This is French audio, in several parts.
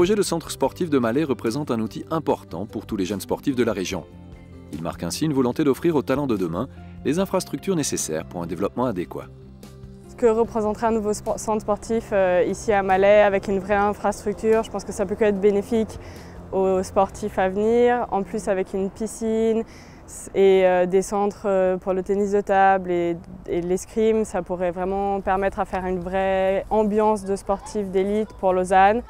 projet de centre sportif de Malais représente un outil important pour tous les jeunes sportifs de la région. Il marque ainsi une volonté d'offrir aux talents de demain les infrastructures nécessaires pour un développement adéquat. Ce que représenterait un nouveau centre sportif ici à Malais avec une vraie infrastructure, je pense que ça peut que être bénéfique aux sportifs à venir. En plus avec une piscine et des centres pour le tennis de table et l'escrime, ça pourrait vraiment permettre à faire une vraie ambiance de sportifs d'élite pour Lausanne.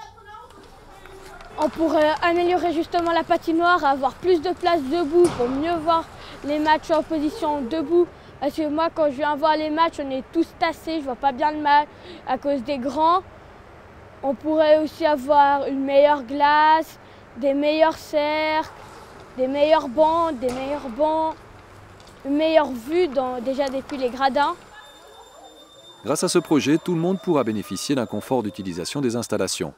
On pourrait améliorer justement la patinoire, avoir plus de place debout pour mieux voir les matchs en position debout. Parce que moi, quand je viens voir les matchs, on est tous tassés, je vois pas bien le match à cause des grands. On pourrait aussi avoir une meilleure glace, des meilleurs cercles, des meilleures bancs, une meilleure vue déjà depuis les gradins. Grâce à ce projet, tout le monde pourra bénéficier d'un confort d'utilisation des installations.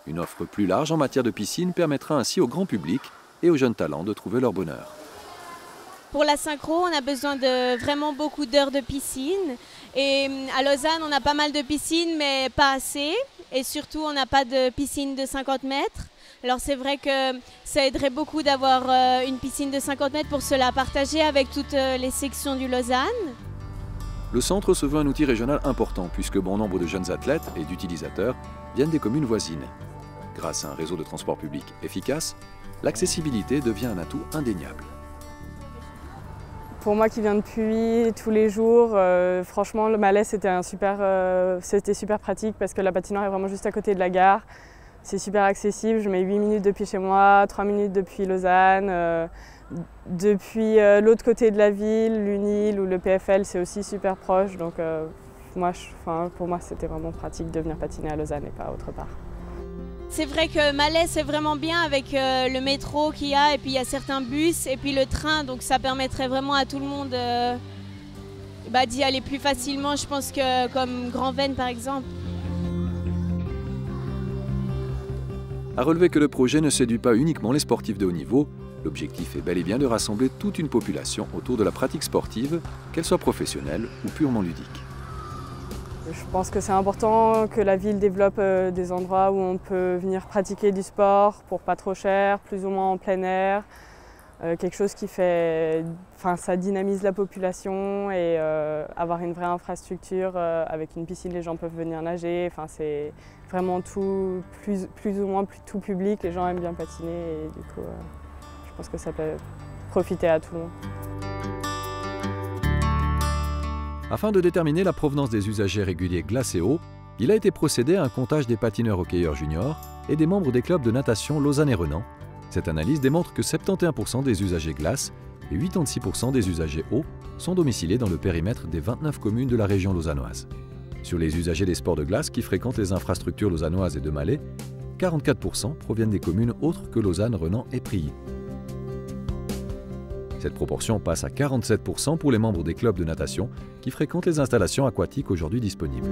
Une offre plus large en matière de piscine permettra ainsi au grand public et aux jeunes talents de trouver leur bonheur. Pour la synchro, on a besoin de vraiment beaucoup d'heures de piscine. Et à Lausanne, on a pas mal de piscines, mais pas assez. Et surtout, on n'a pas de piscine de 50 mètres. Alors c'est vrai que ça aiderait beaucoup d'avoir une piscine de 50 mètres pour se la partager avec toutes les sections du Lausanne. Le centre se veut un outil régional important puisque bon nombre de jeunes athlètes et d'utilisateurs viennent des communes voisines. Grâce à un réseau de transport public efficace, l'accessibilité devient un atout indéniable. Pour moi qui viens de Puy tous les jours, franchement le Malais c'était super pratique parce que la patinoire est vraiment juste à côté de la gare. C'est super accessible, je mets 8 minutes depuis chez moi, 3 minutes depuis Lausanne. Depuis l'autre côté de la ville, l'UNIL ou le PFL, c'est aussi super proche. Donc pour moi c'était vraiment pratique de venir patiner à Lausanne et pas autre part. C'est vrai que Malais, c'est vraiment bien avec le métro qu'il y a, et puis il y a certains bus, et puis le train, donc ça permettrait vraiment à tout le monde d'y aller plus facilement, je pense que comme Grand-Venne par exemple. À relever que le projet ne séduit pas uniquement les sportifs de haut niveau, l'objectif est bel et bien de rassembler toute une population autour de la pratique sportive, qu'elle soit professionnelle ou purement ludique. Je pense que c'est important que la ville développe des endroits où on peut venir pratiquer du sport pour pas trop cher, plus ou moins en plein air. Quelque chose qui ça dynamise la population et avoir une vraie infrastructure avec une piscine, les gens peuvent venir nager. C'est vraiment tout, plus ou moins tout public, les gens aiment bien patiner et du coup je pense que ça peut profiter à tout le monde. Afin de déterminer la provenance des usagers réguliers glace et eau, il a été procédé à un comptage des patineurs hockeyeurs juniors et des membres des clubs de natation Lausanne et Renan. Cette analyse démontre que 71% des usagers glace et 86% des usagers eau sont domiciliés dans le périmètre des 29 communes de la région lausannoise. Sur les usagers des sports de glace qui fréquentent les infrastructures lausannoises et de Malais, 44% proviennent des communes autres que Lausanne, Renan et Prilly. Cette proportion passe à 47% pour les membres des clubs de natation qui fréquentent les installations aquatiques aujourd'hui disponibles.